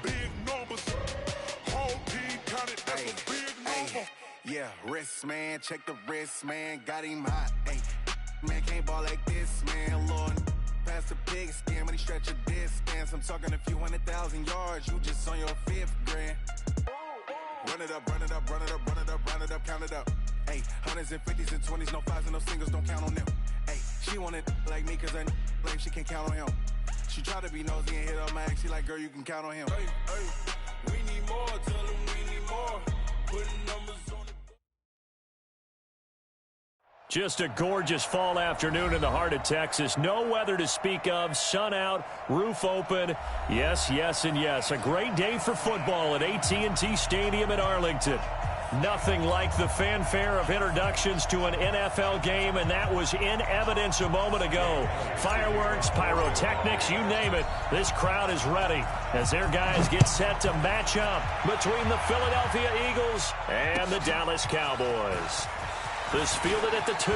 Big numbers. Whole team counted, that's a big number. Yeah, wrist, man. Check the wrist, man. Got him hot. Ay, man, can't ball like this, man. Lord, past the pig skin, but he stretch a distance. I'm talking a few 100,000 yards. You just on your 5th grand. Run it up, run it up, run it up, run it up, run it up, count it up. Ay, hundreds and 50s and 20s, no 5s and no singles, don't count on them. Ay, she want it like me, cause I like she can count on him. She try to be nosy and hit up my ex. She like, girl, you can count on him. Hey, we need more, tell them we need more. Putting numbers on the... Just a gorgeous fall afternoon in the heart of Texas. No weather to speak of. Sun out, roof open. Yes, yes, and yes. A great day for football at AT&T Stadium in Arlington. Nothing like the fanfare of introductions to an NFL game, and that was in evidence a moment ago. Fireworks, pyrotechnics, you name it. This crowd is ready as their guys get set to match up between the Philadelphia Eagles and the Dallas Cowboys. This fielded at the 2.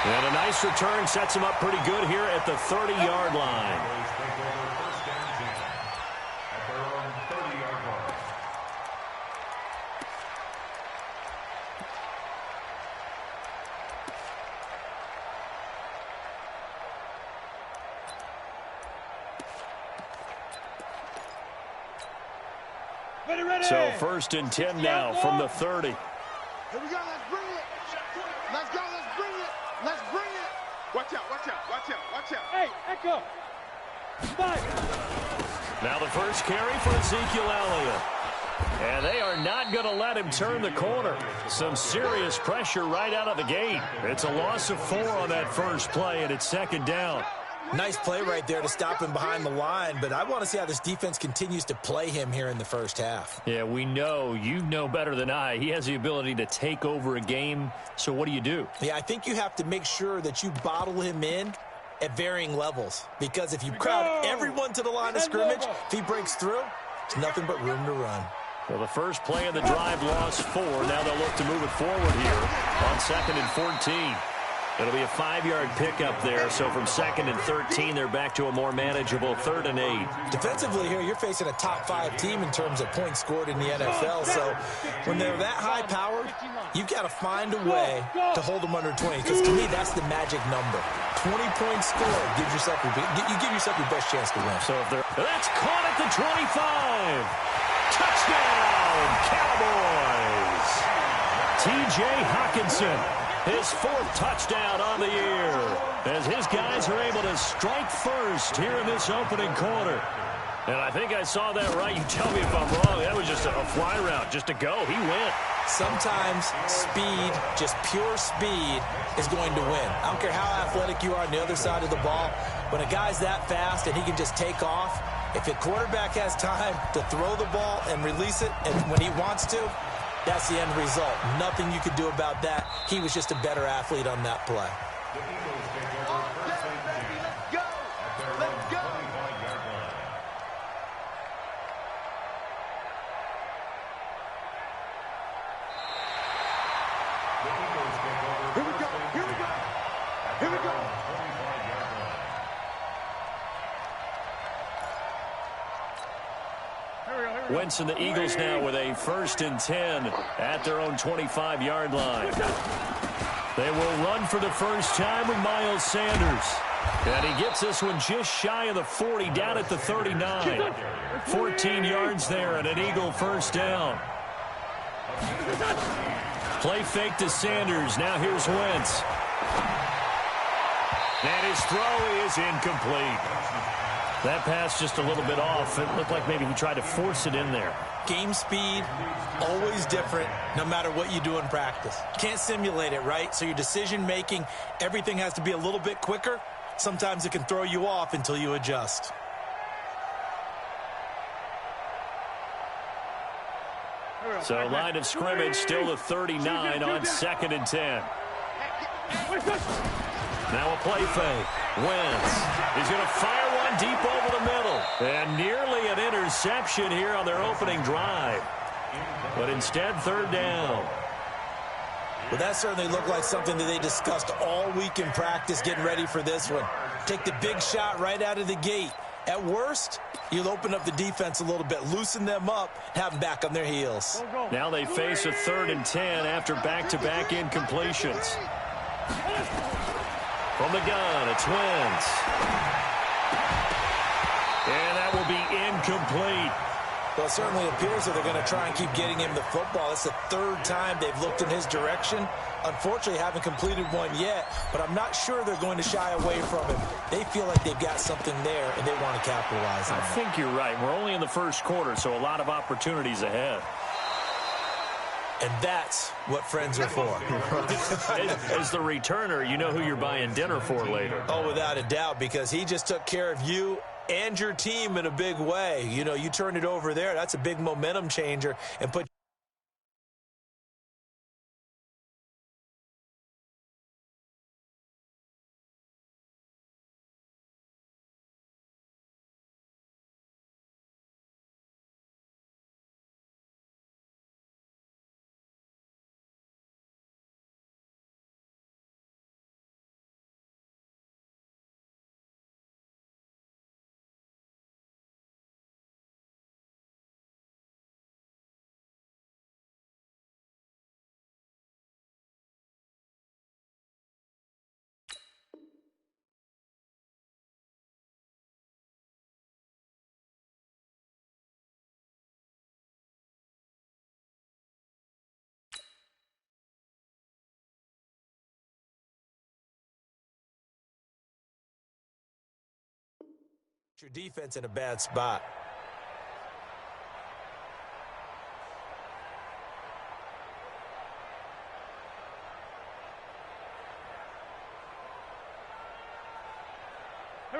And a nice return sets him up pretty good here at the 30-yard line. So 1st and 10 now from the 30. Here we go, let's bring it. Let's go, let's bring it. Let's bring it. Watch out, watch out, watch out, watch out. Hey, Echo. Spike. Now the first carry for Ezekiel Elliott. And they are not going to let him turn the corner. Some serious pressure right out of the gate. It's a loss of 4 on that first play, and it's 2nd down. Nice play right there to stop him behind the line, but I want to see how this defense continues to play him here in the first half. Yeah, we know. You know better than I. He has the ability to take over a game, so what do? Yeah, I think you have to make sure that you bottle him in at varying levels, because if you crowd everyone to the line of scrimmage, if he breaks through, it's nothing but room to run. Well, the first play of the drive lost 4. Now they'll look to move it forward here on 2nd and 14. It'll be a 5-yard pickup there, so from 2nd and 13, they're back to a more manageable 3rd and 8. Defensively here, you're facing a top 5 team in terms of points scored in the NFL, so when they're that high-powered, you've got to find a way to hold them under 20, because to me, that's the magic number. 20 points scored gives yourself you give yourself your best chance to win. So if they're... That's caught at the 25. Touchdown, Cowboys. T.J. Hockenson. His 4th touchdown on the year as his guys are able to strike first here in this opening quarter. And I think I saw that right. You tell me if I'm wrong. That was just a fly route, just to go. He went. Sometimes speed, just pure speed, is going to win. I don't care how athletic you are on the other side of the ball. When a guy's that fast and he can just take off, if a quarterback has time to throw the ball and release it and when he wants to, that's the end result. Nothing you could do about that. He was just a better athlete on that play. Let's go. Let's go. Here we go. Here we go. Here we go. Wentz and the Eagles now with a 1st and 10 at their own 25-yard line. They will run for the first time with Miles Sanders. And he gets this one just shy of the 40, down at the 39. 14 yards there and an Eagle first down. Play fake to Sanders. Now here's Wentz. And his throw is incomplete. That pass just a little bit off. It looked like maybe he tried to force it in there. Game speed, always different, no matter what you do in practice. Can't simulate it, right? So your decision-making, everything has to be a little bit quicker. Sometimes it can throw you off until you adjust. So line of scrimmage still the 39 on 2nd and 10. Now a play fake. Wentz. He's going to fire one deep over the middle. And nearly an interception here on their opening drive. But instead, 3rd down. Well, that certainly looked like something that they discussed all week in practice getting ready for this one. Take the big shot right out of the gate. At worst, you'll open up the defense a little bit, loosen them up, have them back on their heels. Now they face a 3rd and 10 after back-to-back incompletions. From the gun, it's Wentz. And that will be incomplete. Well, it certainly appears that they're going to try and keep getting him the football. It's the 3rd time they've looked in his direction. Unfortunately, haven't completed one yet, but I'm not sure they're going to shy away from him. They feel like they've got something there, and they want to capitalize on it. I think you're right. We're only in the first quarter, so a lot of opportunities ahead. And that's what friends are for. As the returner, you know who you're buying dinner for later. Oh, without a doubt, because he just took care of you and your team in a big way. You know, you turn it over there. That's a big momentum changer and put your defense in a bad spot.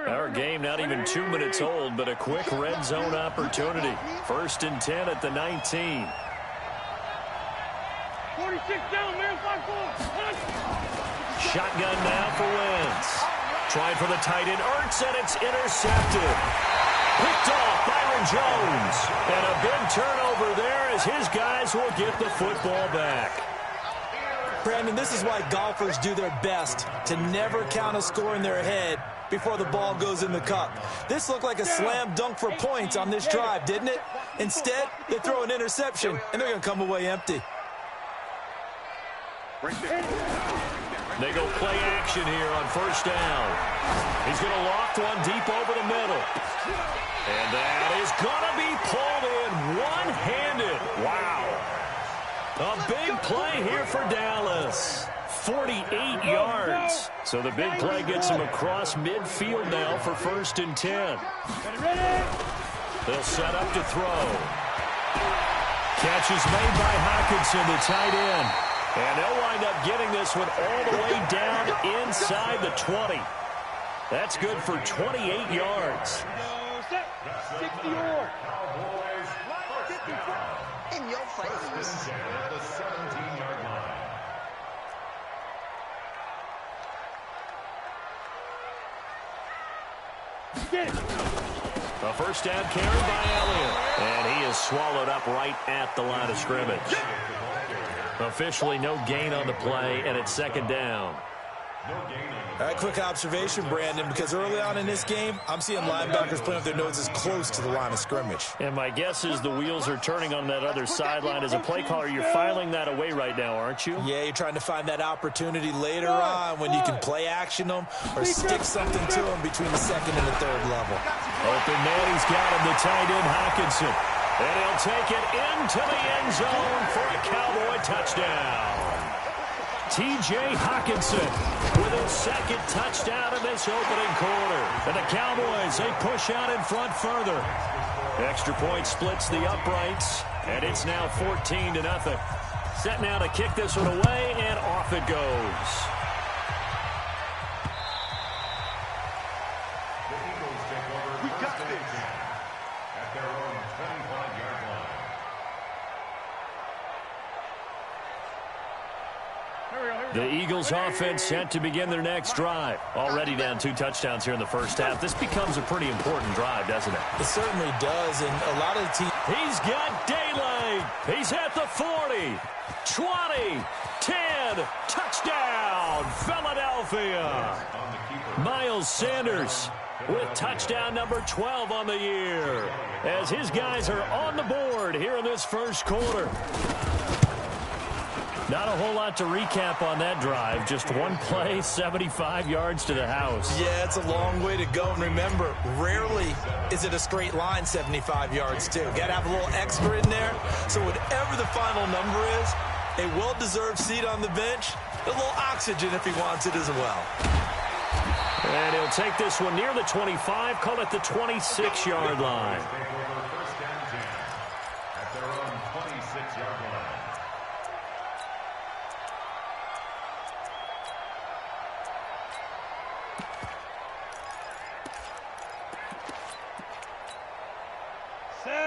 Our game not even 2 minutes old, but a quick red zone opportunity. 1st and 10 at the 19. 46 down, man. 5-4. Shotgun now for Wentz. Trying for the tight end, Ertz, and it's intercepted. Picked off Byron Jones. And a big turnover there as his guys will get the football back. Brandon, this is why golfers do their best to never count a score in their head before the ball goes in the cup. This looked like a slam dunk for points on this drive, didn't it? Instead, they throw an interception, and they're going to come away empty. They go play action here on 1st down. He's going to loft one deep over the middle. And that is going to be pulled in one-handed. Wow. A big play here for Dallas. 48 yards. So the big play gets him across midfield now for 1st and 10. They'll set up to throw. Catch is made by Hockenson, the tight end. And they'll wind up getting this one all the way down inside the 20. That's good for 28 yards. 64. In your face. Get it. A 1st down carry by Elliott. And he is swallowed up right at the line of scrimmage. Officially no gain on the play, and it's 2nd down. All right, quick observation, Brandon, because early on in this game, I'm seeing linebackers putting up their noses close to the line of scrimmage. And my guess is the wheels are turning on that other sideline. As a play caller, you're filing that away right now, aren't you? Yeah, you're trying to find that opportunity later on when you can play action them or stick something to them between the 2nd and the 3rd level. Open man, he's got him, the tight end, Hockenson. And he'll take it into the end zone for a Cowboy touchdown. T.J. Hockenson with his 2nd touchdown of this opening quarter. And the Cowboys, they push out in front further. Extra point splits the uprights, and it's now 14-0. Set now to kick this one away, and off it goes. We got this. At their own 25-yard line. The Eagles offense set to begin their next drive. Already down 2 touchdowns here in the 1st half. This becomes a pretty important drive, doesn't it? It certainly does, and a lot of the teams... He's got daylight. He's at the 40, 20, 10, touchdown, Philadelphia. Miles Sanders with touchdown number 12 on the year, as his guys are on the board here in this first quarter. Not a whole lot to recap on that drive. Just one play, 75 yards to the house. Yeah, it's a long way to go. And remember, rarely is it a straight line 75 yards, too. Got to have a little extra in there. So whatever the final number is, a well-deserved seat on the bench, a little oxygen if he wants it as well. And he'll take this one near the 25, call it the 26-yard line. First down 10 at their own 26-yard line.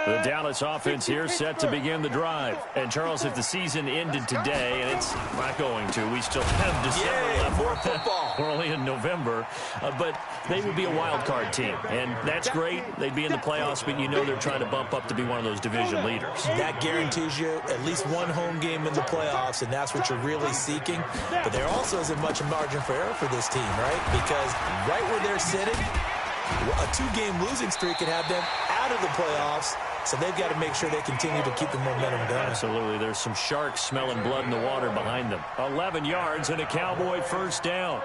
The Dallas offense here set to begin the drive. And, Charles, if the season ended today, and it's not going to, we still have December left. More football. We're only in November. But they would be a wild card team. And that's great. They'd be in the playoffs, but you know they're trying to bump up to be one of those division leaders. That guarantees you at least one home game in the playoffs, and that's what you're really seeking. But there also isn't much margin for error for this team, right? Because right where they're sitting, a two-game losing streak could have them out of the playoffs. So they've got to make sure they continue to keep the momentum going. Absolutely. There's some sharks smelling blood in the water behind them. 11 yards and a Cowboy first down.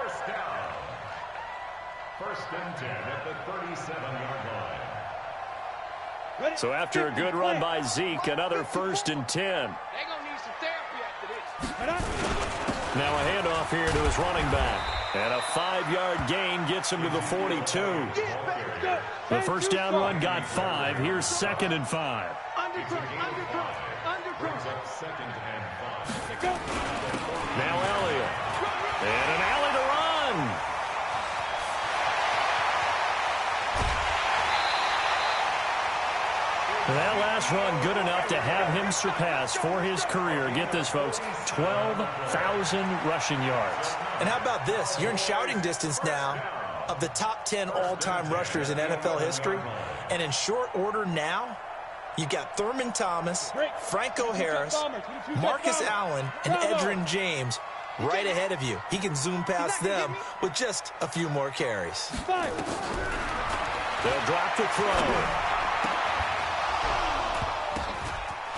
First and 10 at the 37-yard line. So after a good run by Zeke, another first and 10. They're going to need some therapy after this. Now a handoff here to his running back. And a 5-yard gain gets him to the 42. The first down run got 5. Here's 2nd and 5. Second and 5. Now Elliott. And an alley to run. That last run good enough to have him surpass for his career. Get this, folks, 12,000 rushing yards. And how about this? You're in shouting distance now of the top 10 all-time rushers in NFL history. And in short order now, you've got Thurman Thomas, Franco Harris, Marcus Allen, and Edgerrin James right ahead of you. He can zoom past them with just a few more carries. They'll drop the throw.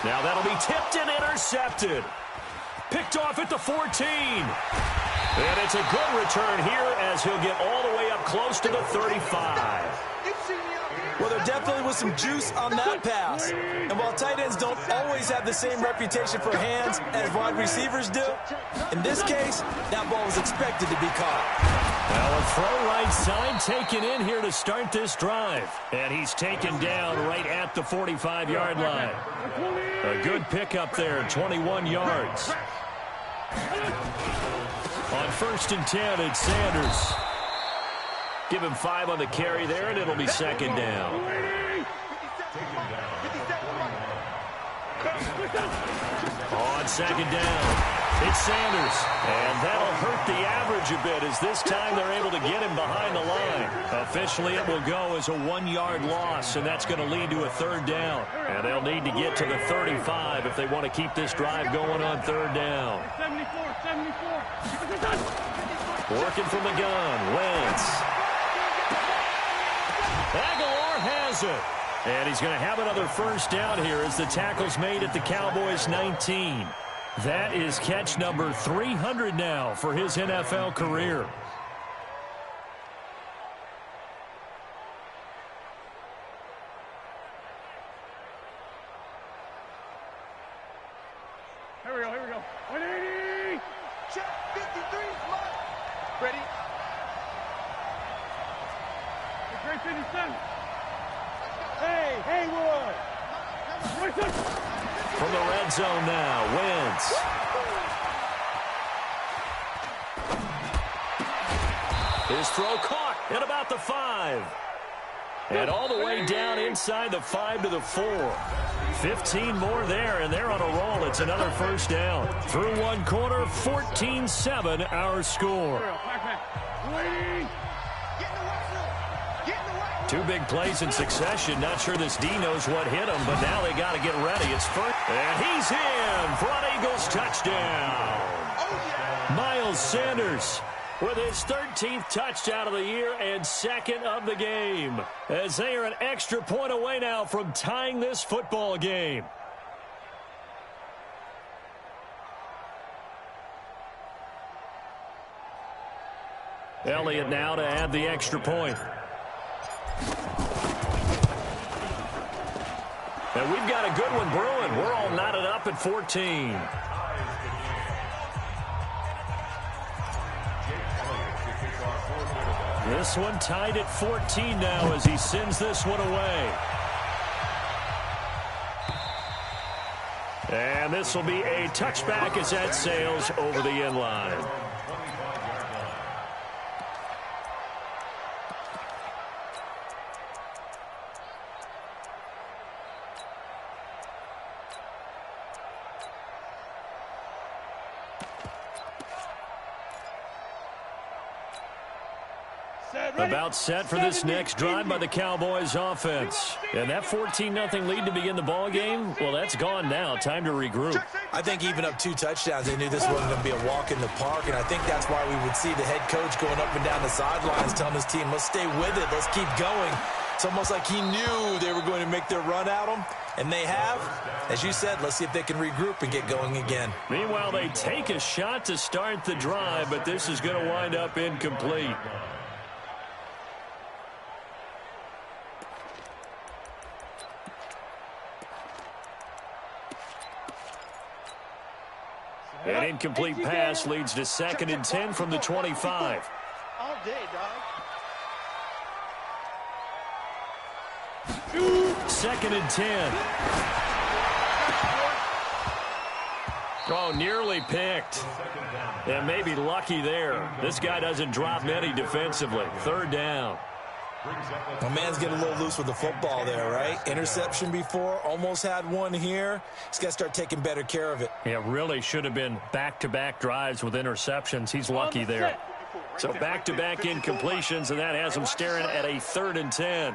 Now that'll be tipped and intercepted. Picked off at the 14. And it's a good return here as he'll get all the way up close to the 35. Well, there definitely was some juice on that pass. And while tight ends don't always have the same reputation for hands as wide receivers do, in this case, that ball was expected to be caught. Well, a throw right side taken in here to start this drive. And he's taken down right at the 45-yard line. A good pickup there, 21 yards. On 1st and 10, it's Sanders. Give him 5 on the carry there, and it'll be 2nd down. On 2nd down, it's Sanders. And that'll hurt the average a bit as this time they're able to get him behind the line. Officially, it will go as a 1-yard loss, and that's going to lead to a 3rd down. And they'll need to get to the 35 if they want to keep this drive going on 3rd down. 74. Working from the gun, Wentz. Aguilar has it. And he's going to have another first down here as the tackle's made at the Cowboys' 19. That is catch number 300 now for his NFL career. Here we go. 180. Check 53. Ready? Great 57. Hey, Haywood. From the red zone now, Wentz. His throw caught at about the 5. And all the way down inside the 5 to the 4. 15 more there, and they're on a roll. It's another first down. Through one quarter, 14-7 our score. 2 big plays in succession. Not sure this D knows what hit him, but now they got to get ready. It's first. And he's in for an Eagles touchdown. Miles Sanders with his 13th touchdown of the year and second of the game, as they are an extra point away now from tying this football game. Elliott now to add the extra point. And we've got a good one brewing. We're all knotted up at 14. This one tied at 14 now as he sends this one away. And this will be a touchback as that sails over the end line. About set for this next drive by the Cowboys offense. And that 14-0 lead to begin the ball game, well, that's gone now. Time to regroup. I think even up 2 touchdowns, they knew this wasn't going to be a walk in the park, and I think that's why we would see the head coach going up and down the sidelines telling his team, let's stay with it, let's keep going. It's almost like he knew they were going to make their run at him, and they have. As you said, let's see if they can regroup and get going again. Meanwhile, they take a shot to start the drive, but this is going to wind up incomplete. An incomplete pass leads to 2nd and 10 from the 25. All day, dog. 2nd and 10. Oh, nearly picked. And maybe lucky there. This guy doesn't drop many defensively. 3rd down. My man's getting a little loose with the football there, right? Interception before, almost had one here. He's got to start taking better care of it. Yeah, really should have been back-to-back drives with interceptions. He's lucky there. So back-to-back incompletions, and that has him staring at a 3rd and 10.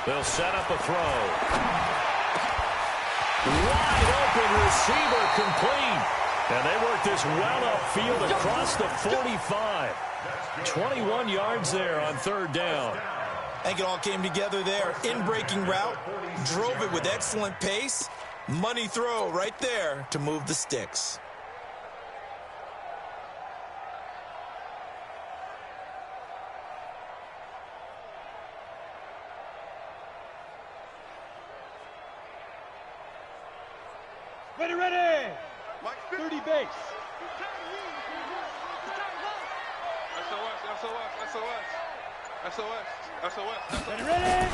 They'll set up a throw. Wide open receiver complete. And they work this well upfield across the 45. 21 yards there on 3rd down. I think it all came together there. In-breaking route, drove it with excellent pace. Money throw right there to move the sticks. Ready. 30 base. Ready.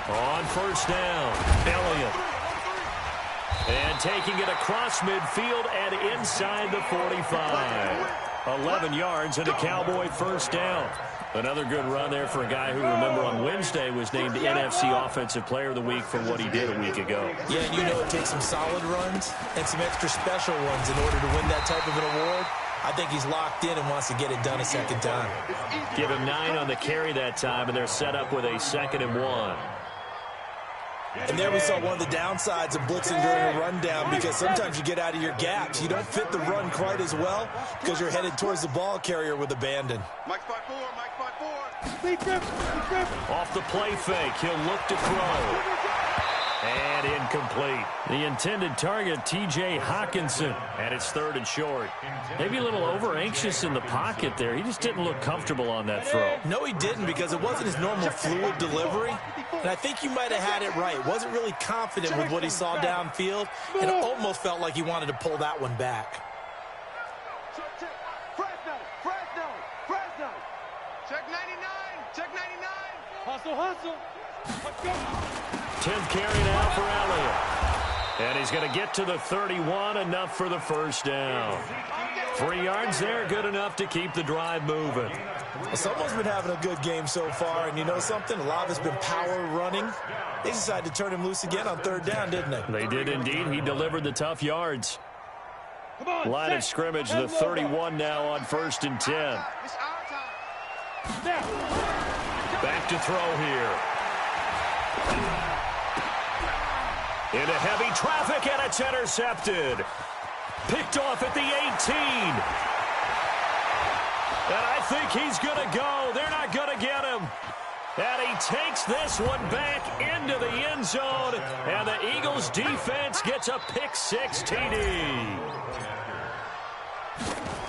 On 1st down, Elliott. And taking it across midfield and inside the 45. 11 yards and a Cowboy 1st down. Another good run there for a guy who, remember, on Wednesday was named NFC Offensive Player of the Week for what he did a week ago. Yeah, and you know it takes some solid runs and some extra special ones in order to win that type of an award. I think he's locked in and wants to get it done a 2nd time. Give him 9 on the carry that time, and they're set up with a 2nd and 1. And there we saw one of the downsides of blitzing during a rundown, because sometimes you get out of your gaps. You don't fit the run quite as well because you're headed towards the ball carrier with abandon. Mike 5-4, Mike 5-4. Speed trip. Off the play fake, he'll look to throw. And incomplete. The intended target, T.J. Hockenson, and it's 3rd and short. Maybe a little over-anxious in the pocket there. He just didn't look comfortable on that throw. No, he didn't, because it wasn't his normal fluid delivery. And I think you might have had it right. Wasn't really confident with what he saw downfield, and it almost felt like he wanted to pull that one back. Fresno. Check 99. Check 99. Hustle. Let's go. 10th carry now for Elliott. And he's going to get to the 31, enough for the 1st down. 3 yards there, good enough to keep the drive moving. Well, someone's been having a good game so far, and you know something? A lot of it's been power running. They decided to turn him loose again on 3rd down, didn't they? They did indeed. He delivered the tough yards. Line of scrimmage, the 31 now on 1st and 10. It's our time. Back to throw here. Into heavy traffic, and it's intercepted. Picked off at the 18. And I think he's going to go. They're not going to get him. And he takes this one back into the end zone. And the Eagles defense gets a pick-6 TD.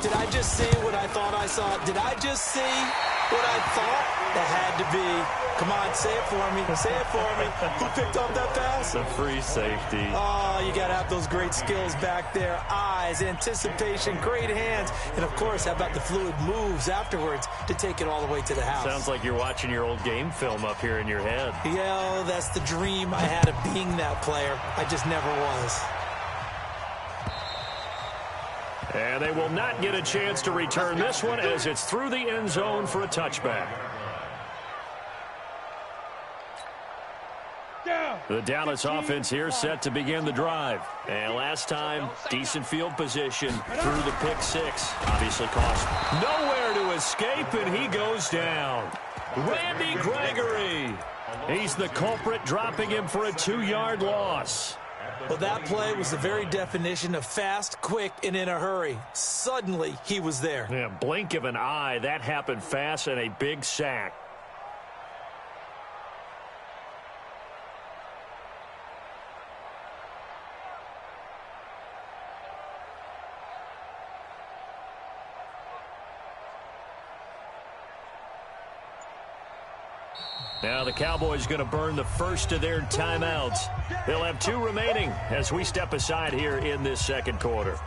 Did I just see what I thought I saw? Did I just see what I thought? That had to be. Come on, say it for me. Say it for me. Who picked up that pass? The free safety. Oh, you got to have those great skills back there. Eyes, anticipation, great hands. And, of course, how about the fluid moves afterwards to take it all the way to the house? Sounds like you're watching your old game film up here in your head. Yeah, that's the dream I had of being that player. I just never was. And they will not get a chance to return this one as it's through the end zone for a touchback. The Dallas offense here set to begin the drive. And last time, decent field position through the pick-6. Obviously cost nowhere to escape, and he goes down. Randy Gregory. He's the culprit, dropping him for a 2-yard loss. Well, that play was the very definition of fast, quick, and in a hurry. Suddenly, he was there. Yeah, blink of an eye. That happened fast, and a big sack. Now the Cowboys going to burn the first of their timeouts. They'll have 2 remaining as we step aside here in this second quarter.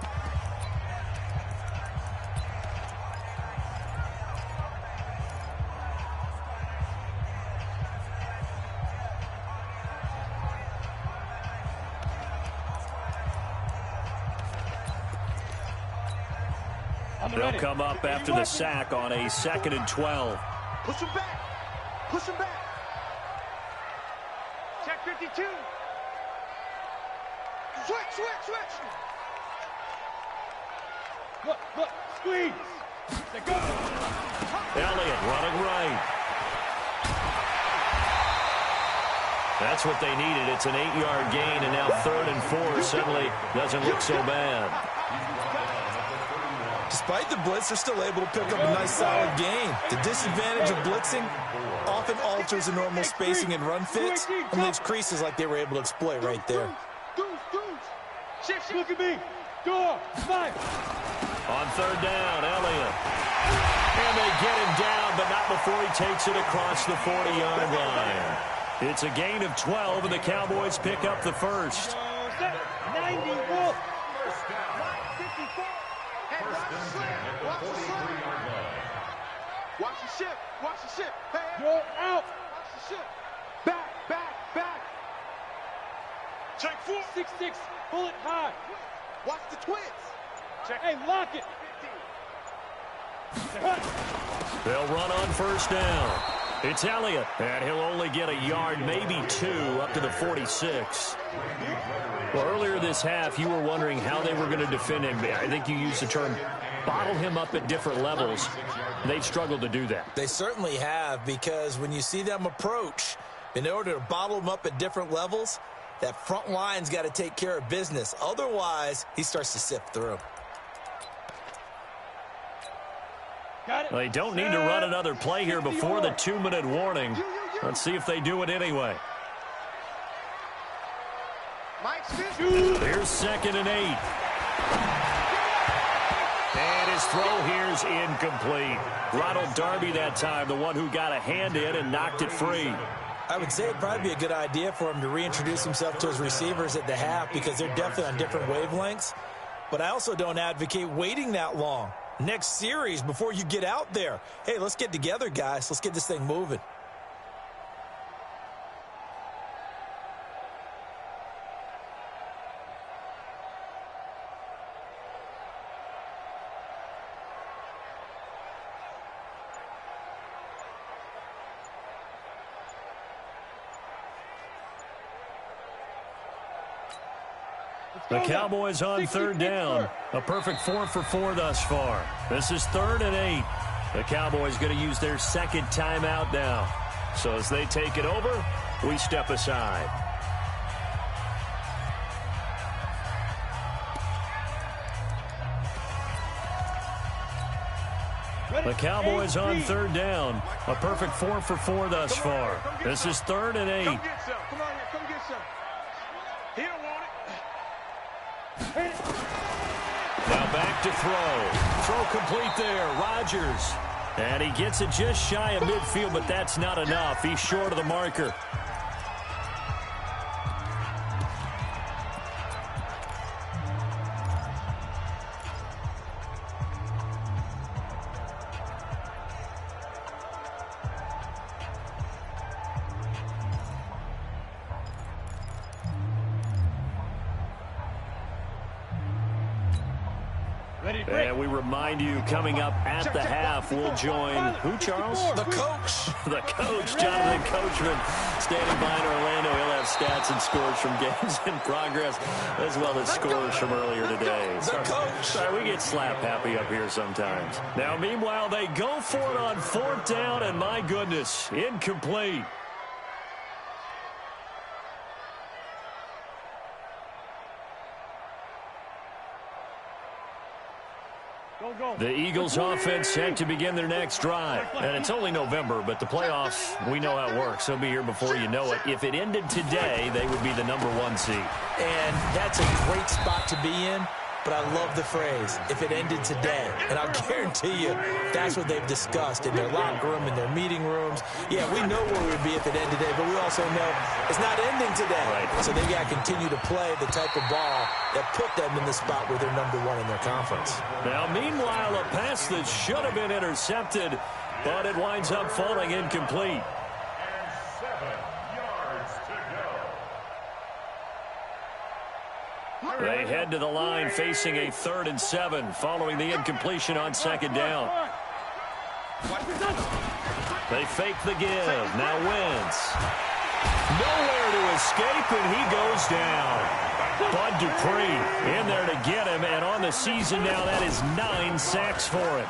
They'll come up after the sack on a 2nd and 12. Push him back. Push him back. Check 52. Switch. Look, squeeze. They go. Elliott running right. That's what they needed. It's an 8-yard gain, and now 3rd and 4 suddenly doesn't look so bad. Despite the blitz, they're still able to pick up a nice, solid gain. The disadvantage of blitzing often alters the normal spacing and run fits and leaves creases like they were able to exploit right there. Shift, look at me. Door, 5. On 3rd down, Elliott. And they get him down, but not before he takes it across the 40-yard line. It's a gain of 12, and the Cowboys pick up the first. 90, Wolf. Watch the ship. Hey, Go out. watch the ship. Back. Check 4. 6-6. Pull it high. Watch the twins. Check. Hey, lock it. They'll run on 1st down. It's Elliott, and he'll only get a yard, maybe 2, up to the 46. Well, earlier this half, you were wondering how they were going to defend him. I think you used the term bottle him up at different levels. They've struggled to do that. They certainly have, because when you see them approach, in order to bottle them up at different levels, that front line's got to take care of business. Otherwise, he starts to sift through. They don't need to run another play here before the 2-minute warning. Let's see if they do it anyway. Here's 2nd and 8. And his throw here's incomplete. Ronald Darby that time, the one who got a hand in and knocked it free. I would say it'd probably be a good idea for him to reintroduce himself to his receivers at the half, because they're definitely on different wavelengths. But I also don't advocate waiting that long. Next series, before you get out there, hey, let's get together, guys. Let's get this thing moving. The Cowboys on 3rd down. A perfect 4 for 4 thus far. This is 3rd and 8. The Cowboys going to use their 2nd timeout now. So as they take it over, we step aside. The Cowboys on third down. A perfect 4 for 4 thus far. This is 3rd and 8. Come get some. Come on here. Come get some. He don't want it. Now back to throw. Throw complete there. Rodgers. And he gets it just shy of midfield, but that's not enough. He's short of the marker. And we remind you, coming up at the half, we'll join who, Charles? The coach. The coach, Jonathan Coachman, standing by in Orlando. He'll have stats and scores from games in progress, as well as scores from earlier today. The coach. Sorry, we get slap happy up here sometimes. Now, meanwhile, they go for it on 4th down, and my goodness, incomplete. The Eagles offense set to begin their next drive. And it's only November, but the playoffs, we know how it works. They'll be here before you know it. If it ended today, they would be the #1 seed. And that's a great spot to be in. But I love the phrase, if it ended today. And I'll guarantee you that's what they've discussed in their locker room, in their meeting rooms. Yeah, we know where we'd be if it ended today, but we also know it's not ending today. Right. So they've got to continue to play the type of ball that put them in the spot where they're #1 in their conference. Now, meanwhile, a pass that should have been intercepted, but it winds up falling incomplete. They head to the line facing a 3rd and 7 following the incompletion on 2nd down. They fake the give. Now Wentz. Nowhere to escape, and he goes down. Bud Dupree in there to get him, and on the season now, that is 9 sacks for him.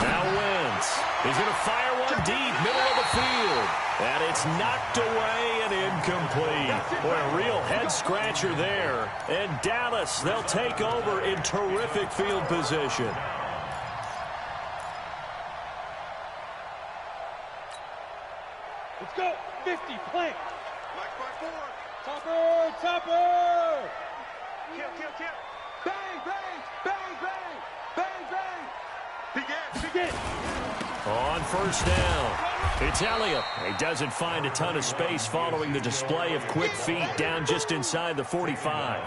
Now Wentz. He's going to fire one deep, middle of the field. And it's knocked away and incomplete. Boy, a real head-scratcher there. And Dallas, they'll take over in terrific field position. Let's go. 50, plant. Mike by 4. Topper, topper. Kill. Bang, bang, bang, bang, bang, bang. Begin. On 1st down, it's Elliott. He doesn't find a ton of space following the display of quick feet down just inside the 45.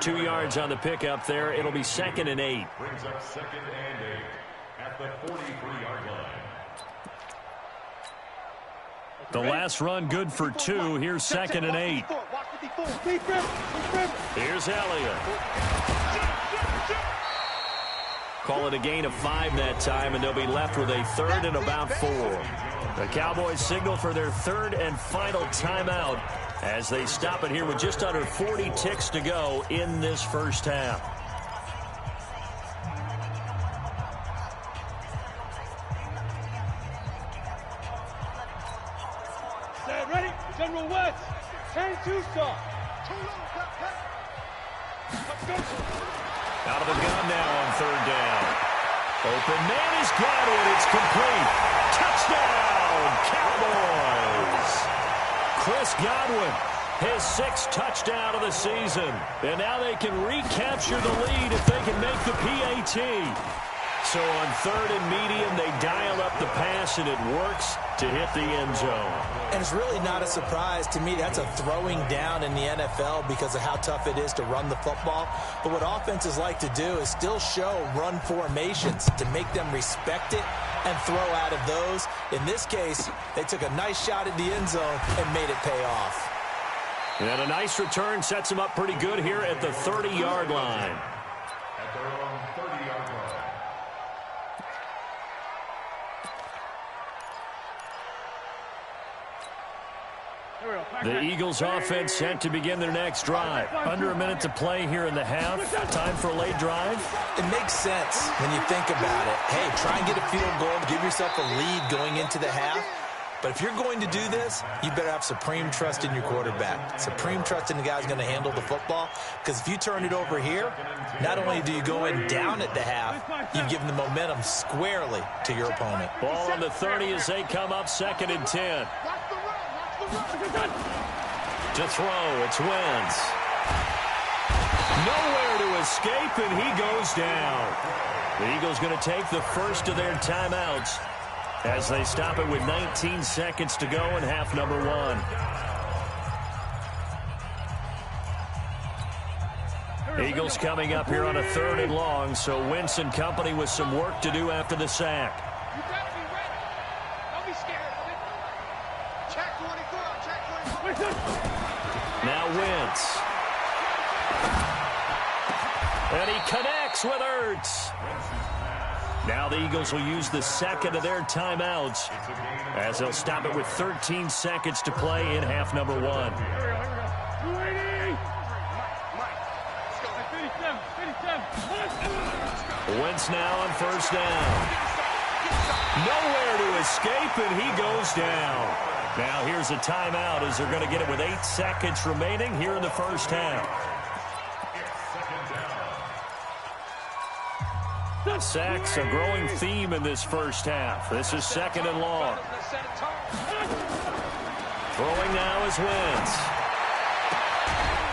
2 yards on the pickup there. It'll be 2nd and 8. Brings up 2nd and 8 at the 43-yard line. The last run good for 2. Here's 2nd and 8. Here's Elliott. Call it a gain of 5 that time, and they'll be left with a 3rd and about 4. The Cowboys signal for their 3rd and final timeout as they stop it here with just under 40 ticks to go in this first half. Stand ready. General West. 10-2 start. Let's go. Out of the gun now on 3rd down. Open man is got it. It's complete. Touchdown, Cowboys. Chris Godwin, his 6th touchdown of the season. And now they can recapture the lead if they can make the PAT. So on 3rd and medium, they dial up the pass, and it works to hit the end zone. And it's really not a surprise to me. That's a throwing down in the NFL because of how tough it is to run the football. But what offenses like to do is still show run formations to make them respect it and throw out of those. In this case, they took a nice shot at the end zone and made it pay off. And a nice return sets them up pretty good here at the 30-yard line. At their own 30-yard line. The Eagles offense set to begin their next drive. Under a minute to play here in the half. Time for a late drive. It makes sense when you think about it. Hey, try and get a field goal, give yourself a lead going into the half. But if you're going to do this, you better have supreme trust in your quarterback. Supreme trust in the guy who's going to handle the football. Because if you turn it over here, not only do you go in down at the half, you've given the momentum squarely to your opponent. Ball on the 30 as they come up 2nd and 10. To throw, it's Wentz. Nowhere to escape, and he goes down. The Eagles going to take the first of their timeouts as they stop it with 19 seconds to go in half number 1. Eagles coming up here on a 3rd and long, so Wentz and company with some work to do after the sack. You gotta be ready. Don't be scared of it. Check 24, check 24. Now Wentz. And he connects with Ertz. Now the Eagles will use the second of their timeouts as they'll stop it with 13 seconds to play in half number 1. Wentz now on 1st down. Nowhere to escape, and he goes down. Now here's a timeout as they're going to get it with 8 seconds remaining here in the first half. Sacks, a growing theme in this first half. This is 2nd and long. Throwing now is Wentz.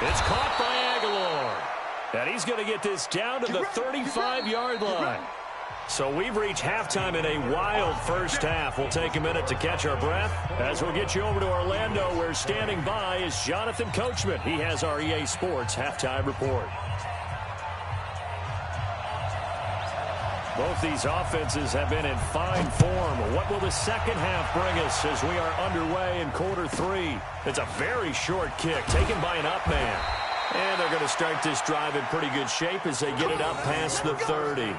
It's caught by Aguilar. And he's going to get this down to the 35-yard line. So we've reached halftime in a wild first half. We'll take a minute to catch our breath as we'll get you over to Orlando, where standing by is Jonathan Coachman. He has our EA Sports halftime report. Both these offenses have been in fine form. What will the second half bring us as we are underway in quarter 3? It's a very short kick taken by an up man. And they're going to start this drive in pretty good shape as they get it up past the 30. At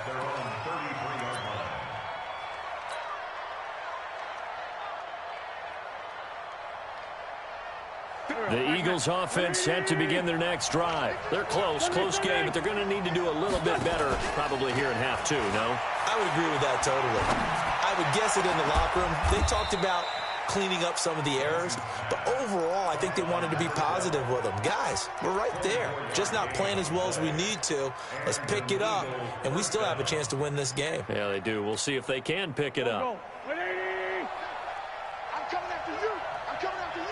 their own 33-yard line. The Eagles offense set to begin their next drive. They're close game, but they're going to need to do a little bit better probably here in half 2, no? I would agree with that totally. I would guess it in the locker room. They talked about cleaning up some of the errors, but overall I think they wanted to be positive with them. Guys, we're right there, just not playing as well as we need to. Let's pick it up, and we still have a chance to win this game. Yeah, they do. We'll see if they can pick it up. I'm coming after you. I'm coming after you.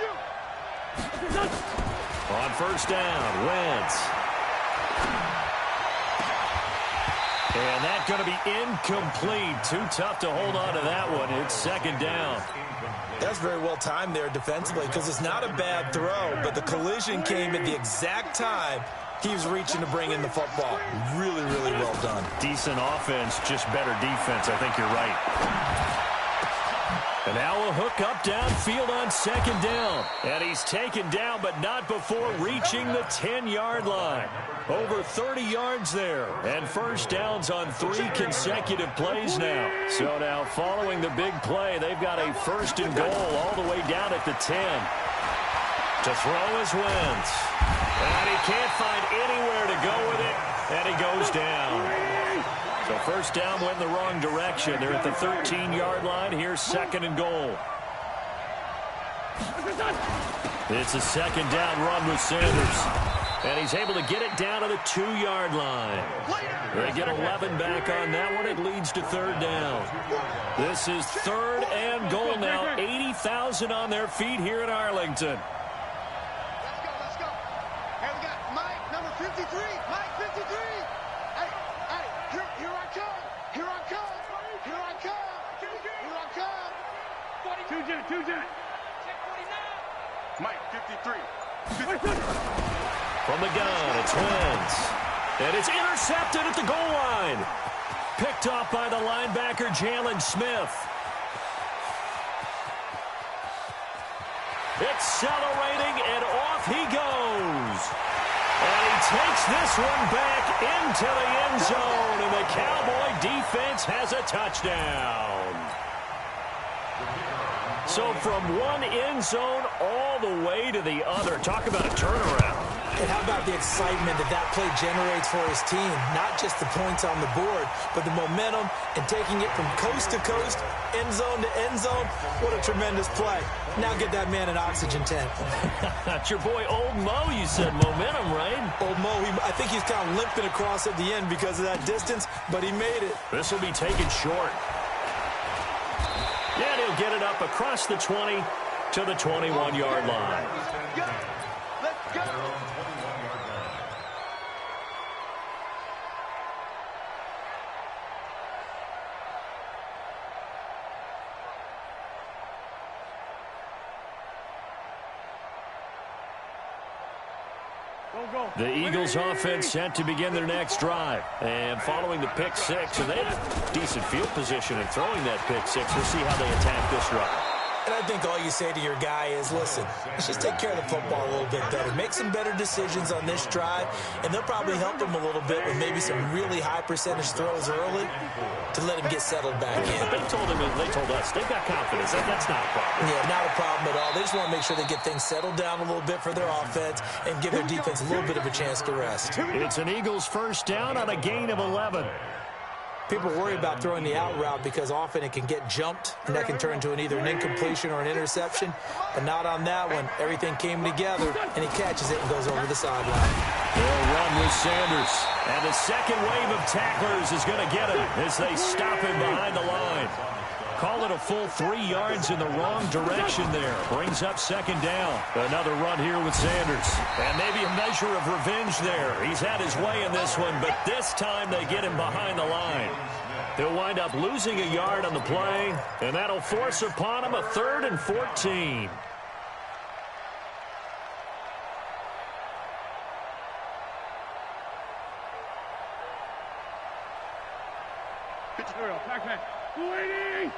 On 1st down, Wentz. And that's going to be incomplete. Too tough to hold on to that one. It's 2nd down. That's very well timed there defensively, because it's not a bad throw, but the collision came at the exact time he was reaching to bring in the football. Really, really well done. Decent offense, just better defense. I think you're right. And now a hook up downfield on 2nd down. And he's taken down, but not before reaching the 10-yard line. Over 30 yards there. And 1st downs on 3 consecutive plays now. So now following the big play, they've got a 1st and goal all the way down at the 10. To throw is Wentz. And he can't find anywhere to go with it. And he goes down. So 1st down went in the wrong direction. They're at the 13-yard line. Here's 2nd and goal. It's a 2nd down run with Sanders. And he's able to get it down to the 2-yard line. They get 11 back on that one. It leads to 3rd down. This is 3rd and goal now. 80,000 on their feet here in Arlington. Let's go. Hey, we got Mike, number 53. Mike, 53. Hey, here I come. Here I come. Here I come. Here I come. 2 Jet. Mike, 53. From the gun, it's Wentz. And it's intercepted at the goal line. Picked off by the linebacker, Jalen Smith. Accelerating, and off he goes. And he takes this one back into the end zone, and the Cowboy defense has a touchdown. So from one end zone all the way to the other. Talk about a turnaround. And how about the excitement that play generates for his team? Not just the points on the board, but the momentum and taking it from coast to coast, end zone to end zone. What a tremendous play. Now get that man an oxygen tank. That's your boy Old Mo, you said. Momentum, right? Old Mo, I think he's kind of limping across at the end because of that distance, but he made it. This will be taken short. And he'll get it up across the 20 to the 21-yard line. Let's go. The Eagles offense set to begin their next drive. And following the pick six, and they have decent field position in throwing that pick six. We'll see how they attack this drive. And I think all you say to your guy is, listen, let's just take care of the football a little bit better. Make some better decisions on this drive, and they'll probably help him a little bit with maybe some really high percentage throws early to let him get settled back in. They told us, they've got confidence. That's not a problem. Yeah, not a problem at all. They just want to make sure they get things settled down a little bit for their offense and give their defense a little bit of a chance to rest. It's an Eagles first down on a gain of 11. People worry about throwing the out route because often it can get jumped, and that can turn into either an incompletion or an interception. But not on that one. Everything came together, and he catches it and goes over the sideline. They'll run with Sanders. And the second wave of tacklers is going to get him as they stop him behind the line. Call it a full 3 yards in the wrong direction there. Brings up second down. Another run here with Sanders. And maybe a measure of revenge there. He's had his way in this one, but this time they get him behind the line. They'll wind up losing a yard on the play, and that'll force upon him a 3rd and 14. Backpack. 280.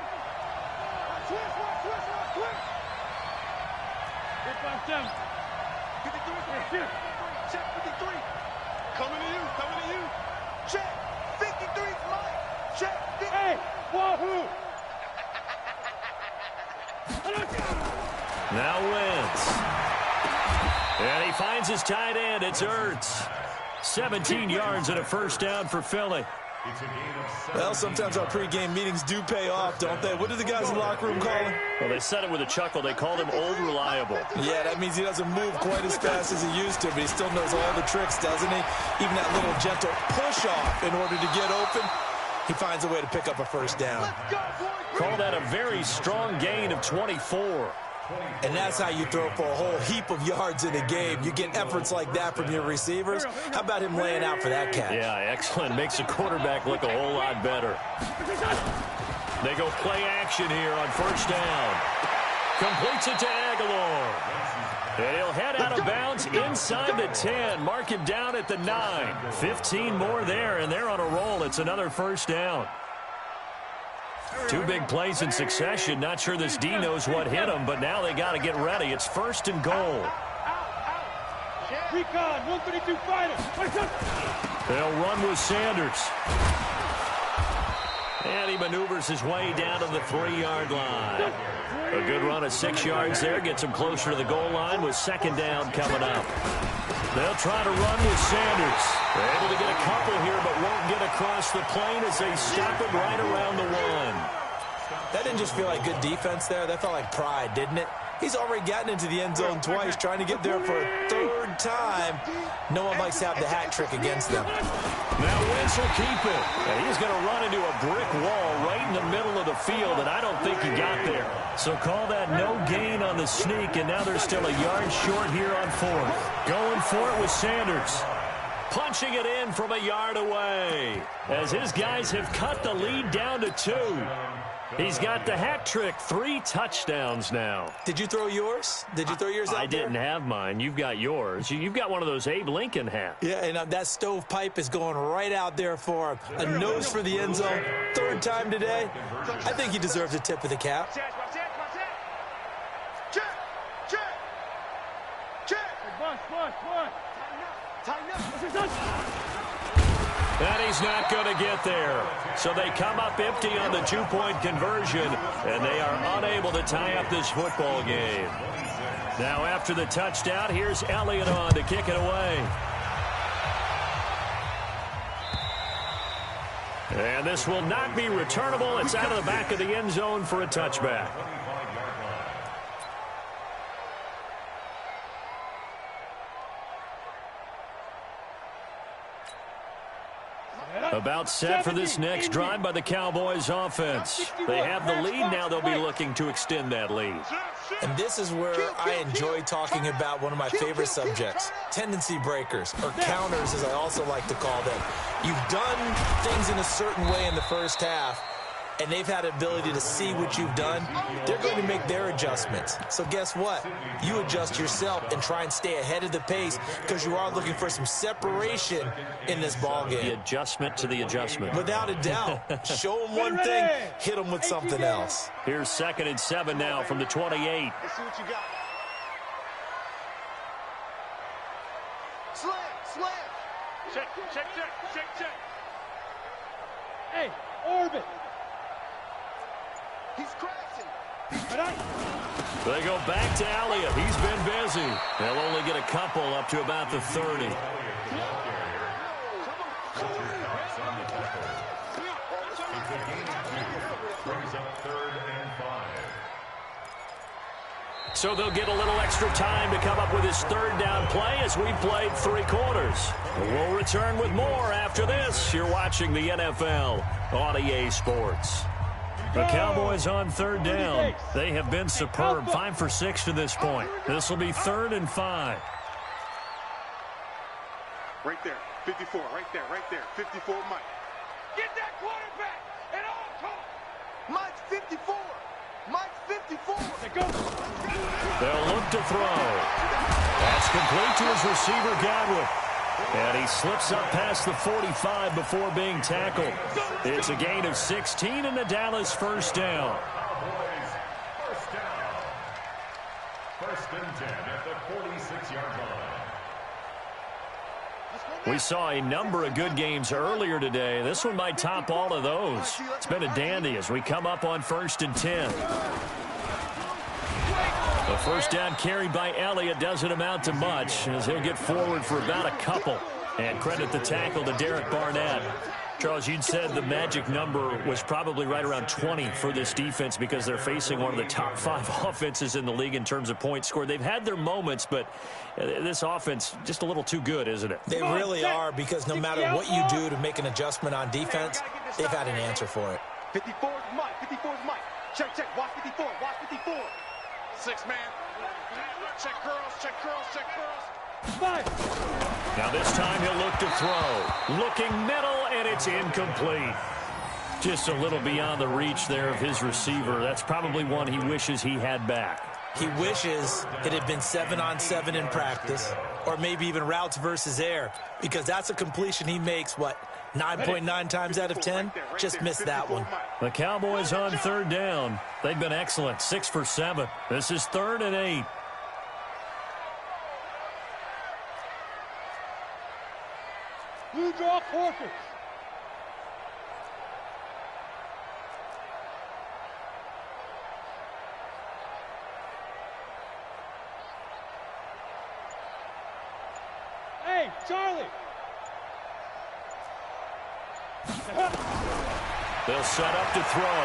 Switch. 857. 53. Check 53. Coming to you. Check 53. Mike. Check 53. Hey, wahoo. Now Wentz. And he finds his tight end. It's Ertz. 17 yards and a first down for Philly. Well, sometimes our pregame meetings do pay off, don't they? What do the guys in the locker room call him? Well, they said it with a chuckle. They called him Old Reliable. Yeah, that means he doesn't move quite as fast as he used to, but he still knows all the tricks, doesn't he? Even that little gentle push-off in order to get open, he finds a way to pick up a first down. Call that a very strong gain of 24. And that's how you throw for a whole heap of yards in a game. You get efforts like that from your receivers. How about him laying out for that catch? Yeah, excellent. Makes the quarterback look a whole lot better. They go play action here on first down. Completes it to Aguilar. And he'll head out of bounds inside the 10. Mark him down at the 9. 15 more there, and they're on a roll. It's another first down. 2 big plays in succession. Not sure this D knows what hit him, but now they got to get ready. It's 1st and goal. Recon, 132 fighter. They'll run with Sanders. And he maneuvers his way down to the 3-yard line. A good run at 6 yards there. Gets him closer to the goal line with second down coming up. They'll try to run with Sanders. They're able to get a couple here, but won't get across the plane as they stop him right around the 1. That didn't just feel like good defense there. That felt like pride, didn't it? He's already gotten into the end zone twice, trying to get there for a 3rd time. No one likes to have the hat trick against them. Now Wentz will keep it. And he's going to run into a brick wall right in the middle of the field, and I don't think he got there. So call that no gain on the sneak, and now they're still a yard short here on 4th. Going for it with Sanders. Punching it in from a yard away as his guys have cut the lead down to 2. He's got the hat trick. 3 touchdowns now. Did you throw yours? Did you throw yours out there? I didn't have mine. You've got yours. You've got one of those Abe Lincoln hats. Yeah, and that stovepipe is going right out there for him. A nose for the end zone. 3rd time today. I think he deserves a tip of the cap. Check. Boss. Tighten up. And he's not going to get there. So they come up empty on the 2-point conversion, and they are unable to tie up this football game. Now after the touchdown, here's Elliott on to kick it away. And this will not be returnable. It's out of the back of the end zone for a touchback. About set for this next drive by the Cowboys offense. They have the lead. Now they'll be looking to extend that lead. And this is where I enjoy talking about one of my favorite subjects, tendency breakers, or counters as I also like to call them. You've done things in a certain way in the first half, and they've had the ability to see what you've done. They're going to make their adjustments. So guess what? You adjust yourself and try and stay ahead of the pace because you are looking for some separation in this ballgame. The adjustment to the adjustment. Without a doubt. Show them one thing, hit them with something else. Here's 2nd and 7 now from the 28. Let's see what you got. Slam, slam. Check. Hey, orbit. He's crashing. They go back to Elliott. He's been busy. They'll only get a couple up to about the 30. So they'll get a little extra time to come up with his 3rd down play as we played 3 quarters. We'll return with more after this. You're watching the NFL on EA Sports. The Cowboys on 3rd down. They have been superb. 5 for 6 to this point. This will be 3rd and 5. Right there, 54, right there, 54, Mike. Get that quarterback at all costs. Mike's 54. Mike's 54. They'll look to throw. That's complete to his receiver, Godwin. And he slips up past the 45 before being tackled. It's a gain of 16 and the Dallas 1st down. First and 10 at the 46-yard line. We saw a number of good games earlier today. This one might top all of those. It's been a dandy as we come up on 1st and 10. The 1st down carried by Elliott doesn't amount to much as he'll get forward for about a couple. And credit the tackle to Derek Barnett. Charles, you'd said the magic number was probably right around 20 for this defense because they're facing one of the top 5 offenses in the league in terms of points scored. They've had their moments, but this offense just a little too good, isn't it? They really are because no matter what you do to make an adjustment on defense, they've had an answer for it. 54 is Mike. 54 is Mike. Check. Watch 54. Watch 54. 6 man. Check curls. 5. Now this time he'll look to throw. Looking middle, and it's incomplete. Just a little beyond the reach there of his receiver. That's probably one he wishes he had back. He wishes it had been 7-on-7 in practice, or maybe even routes versus air, because that's a completion he makes, 9.9 times out of 10? Just missed that one. The Cowboys on 3rd down. They've been excellent, 6 for 7. This is 3rd and 8. Blue draw forfeits. Hey, Charlie. They'll set up to throw.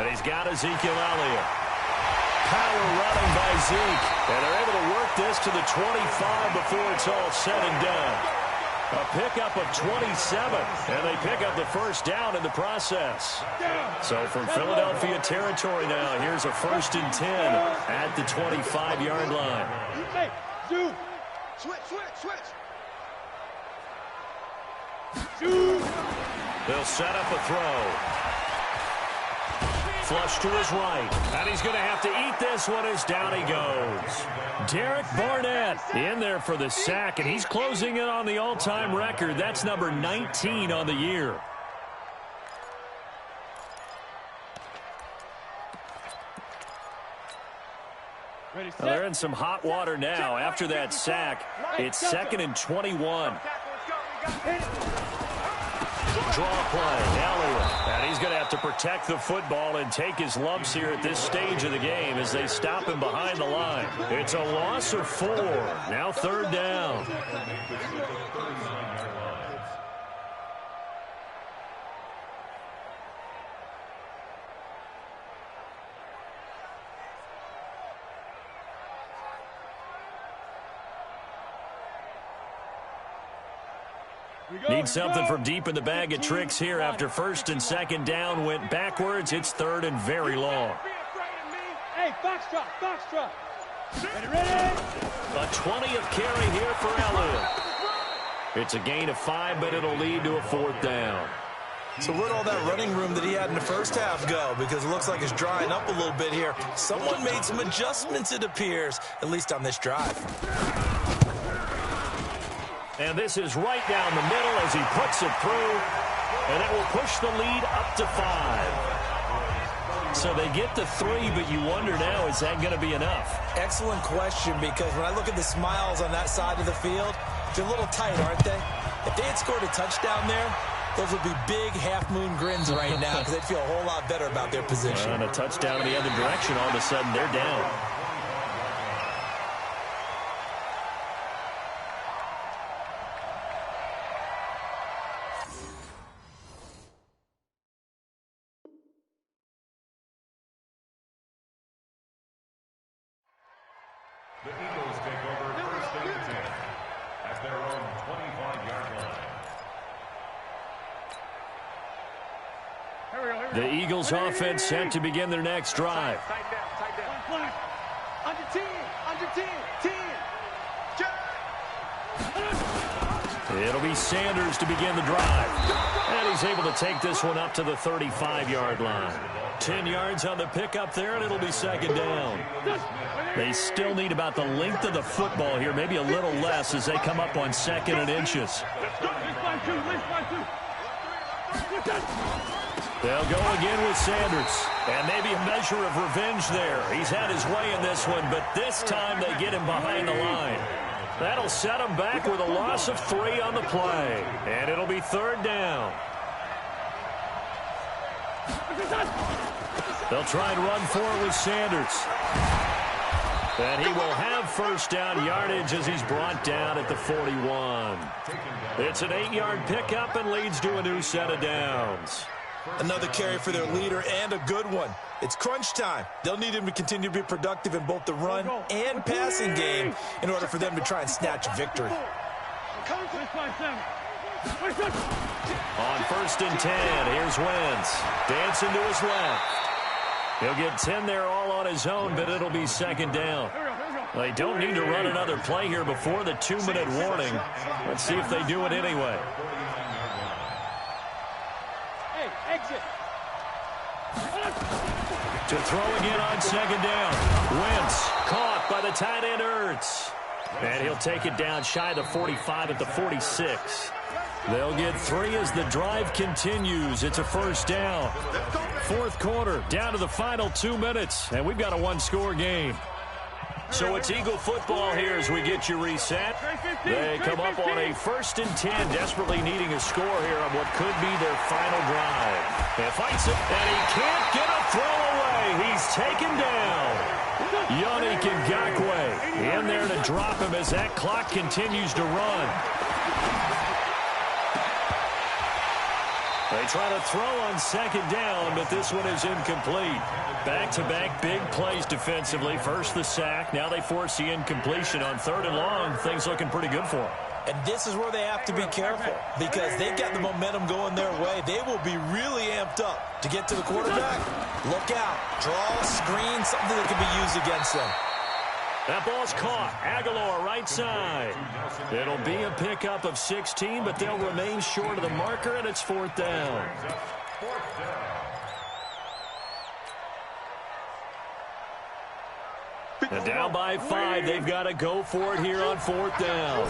And he's got Ezekiel Elliott. Power running by Zeke. And they're able to work this to the 25 before it's all said and done. A pickup of 27. And they pick up the 1st down in the process. So from Philadelphia territory now, here's a 1st and 10 at the 25-yard line. Hey, Zoom. Switch. Zoom. They'll set up a throw. Flush to his right. And he's going to have to eat this one as down he goes. Derek Barnett in there for the sack, and he's closing in on the all-time record. That's number 19 on the year. Ready, set. Well, they're in some hot water now. After that sack, it's 2nd and 21. Draw play. Elliott. And And he's going to have to protect the football and take his lumps here at this stage of the game as they stop him behind the line. It's a loss of 4. Now 3rd down. Need something from deep in the bag of tricks here after 1st and 2nd down went backwards. It's 3rd and very long. Hey, foxtrot, foxtrot. Ready? A 20th carry here for Elliott. It's a gain of 5, but it'll lead to a 4th down. So where'd all that running room that he had in the first half go? Because it looks like it's drying up a little bit here. Someone made some adjustments, it appears, at least on this drive. And this is right down the middle as he puts it through. And it will push the lead up to 5. So they get to 3, but you wonder now, is that going to be enough? Excellent question, because when I look at the smiles on that side of the field, they're a little tight, aren't they? If they had scored a touchdown there, those would be big half-moon grins right now because they'd feel a whole lot better about their position. And a touchdown in the other direction, all of a sudden they're down. The Eagles take over 1st and 10 at their own 25-yard line. The Eagles offense set to begin their next drive. Tight down. Under 10, under 10, 10. It'll be Sanders to begin the drive. And he's able to take this one up to the 35-yard line. 10 yards on the pickup there, and it'll be 2nd down. They still need about the length of the football here, maybe a little less as they come up on 2nd and inches. They'll go again with Sanders. And maybe a measure of revenge there. He's had his way in this one, but this time they get him behind the line. That'll set him back with a loss of 3 on the play. And it'll be 3rd down. They'll try and run for it with Sanders. And he will have 1st down yardage as he's brought down at the 41. It's an 8-yard pickup and leads to a new set of downs. Another carry for their leader and a good one. It's crunch time. They'll need him to continue to be productive in both the run and passing game in order for them to try and snatch a victory. On 1st and 10, here's Wentz. Dancing to his left. He'll get 10 there all on his own, but it'll be 2nd down. They don't need to run another play here before the 2-minute warning. Let's see if they do it anyway. Hey, exit. To throw again on 2nd down. Wentz caught by the tight end Ertz. And he'll take it down shy of the 45 at the 46. They'll get 3 as the drive continues. It's a 1st down. 4th quarter, down to the final 2 minutes, and we've got a 1-score game. So it's Eagle football here as we get you reset. They come up on a 1st and 10, desperately needing a score here on what could be their final drive. He fights it, and he can't get a throw away. He's taken down. Yannick Ngakoue in there to drop him as that clock continues to run. They try to throw on 2nd down, but this one is incomplete. Back-to-back big plays defensively. First the sack. Now they force the incompletion on 3rd and long. Things looking pretty good for them. And this is where they have to be careful because they've got the momentum going their way. They will be really amped up to get to the quarterback. Look out. Draw, screen, something that can be used against them. That ball's caught. Aguilar right side. It'll be a pickup of 16, but they'll remain short of the marker, and it's 4th down. And down by 5. They've got to go for it here on 4th down.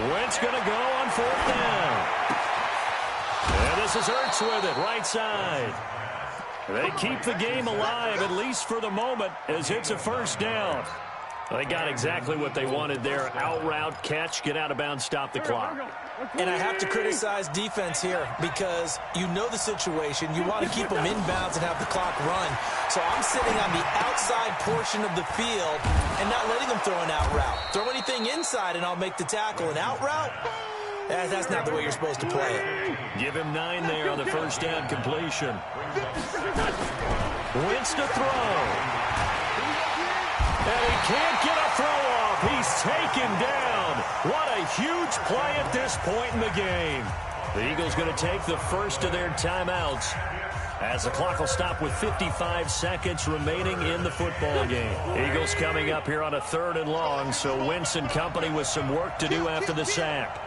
Wentz going to go on 4th down. And this is Ertz with it, right side. They keep the game alive, at least for the moment, as it's a 1st down. They got exactly what they wanted there. Out route, catch, get out of bounds, stop the clock. And I have to criticize defense here because you know the situation. You want to keep them inbounds and have the clock run. So I'm sitting on the outside portion of the field and not letting them throw an out route. Throw anything inside and I'll make the tackle. An out route? That's not the way you're supposed to play it. Give him 9 there on the first down completion. Wentz to throw. And he can't get a throw off. He's taken down. What a huge play at this point in the game. The Eagles going to take the first of their timeouts as the clock will stop with 55 seconds remaining in the football game. Eagles coming up here on a 3rd and long, so Wentz and company with some work to do after the sack.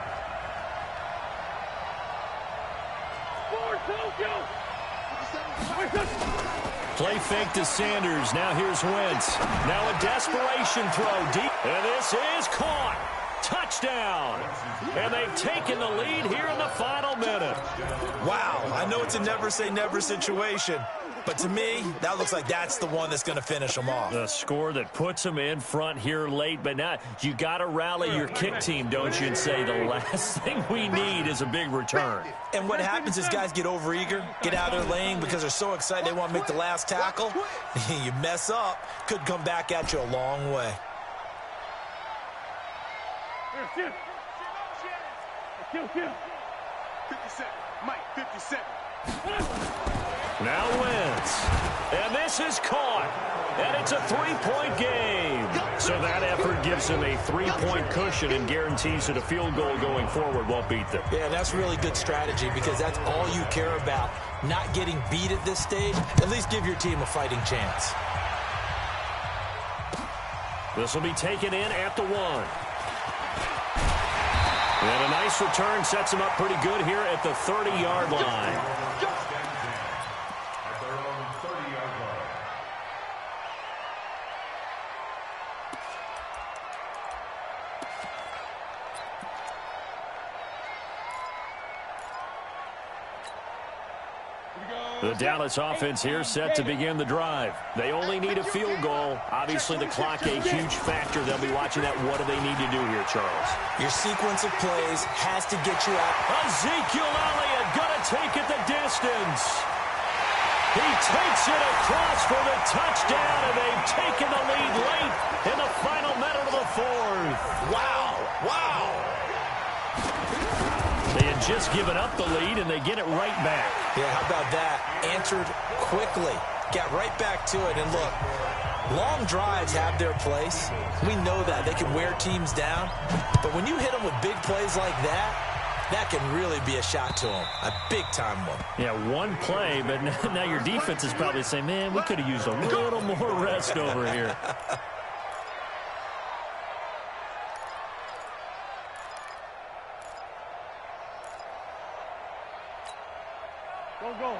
Play fake to Sanders. Now here's Wentz. Now a desperation throw deep. And this is caught. Touchdown. And they've taken the lead here in the final minute. Wow. I know it's a never say never situation. But to me, that looks like that's the one that's going to finish them off. The score that puts them in front here late. But now you got to rally your kick team, don't you, and say the last thing we need is a big return. And what happens is guys get overeager, get out of their lane because they're so excited they want to make the last tackle. You mess up, could come back at you a long way. Kill. 57. Mike, 57. Now Wentz. And this is caught. And it's a 3-point game. So that effort gives him a 3-point cushion and guarantees that a field goal going forward won't beat them. Yeah, that's really good strategy because that's all you care about. Not getting beat at this stage. At least give your team a fighting chance. This will be taken in at the 1. And a nice return sets him up pretty good here at the 30-yard line. At their own 30-yard line. The Dallas offense here set to begin the drive. They only need a field goal. Obviously, the clock a huge factor. They'll be watching that. What do they need to do here, Charles? Your sequence of plays has to get you out. Ezekiel Elliott gonna take it the distance. He takes it across for the touchdown, and they've taken the lead late in the final minute of the 4th. Wow. They had just given up the lead, and they get it right back. Yeah, how about that? Answered quickly. Got right back to it. And look, long drives have their place. We know that. They can wear teams down. But when you hit them with big plays like that, that can really be a shot to them. A big-time one. Yeah, one play, but now your defense is probably saying, man, we could have used a little more rest over here.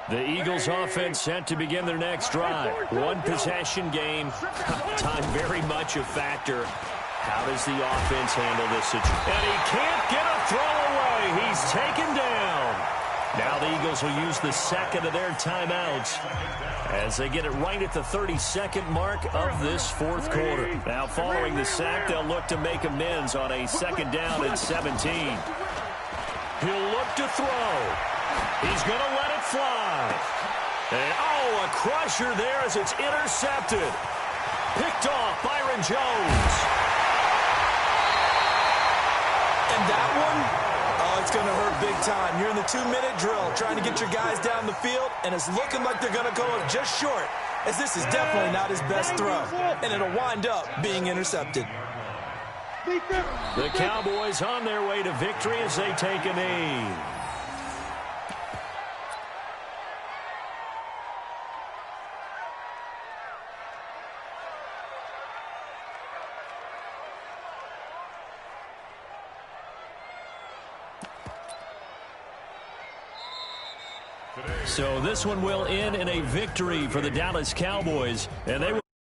The Eagles offense set to begin their next drive. One possession game. Time very much a factor. How does the offense handle this situation? And he can't get a throw away. He's taken down. Now the Eagles will use the second of their timeouts as they get it right at the 32nd mark of this 4th quarter. Now following the sack, they'll look to make amends on a 2nd down and 17. He'll look to throw. He's going to let it fly. And, a crusher there as it's intercepted. Picked off Byron Jones. And that one, it's going to hurt big time. You're in the 2-minute drill trying to get your guys down the field, and it's looking like they're going to go up just short, as this is definitely not his best throw, and it'll wind up being intercepted. The Cowboys on their way to victory as they take a knee. So this one will end in a victory for the Dallas Cowboys, and they will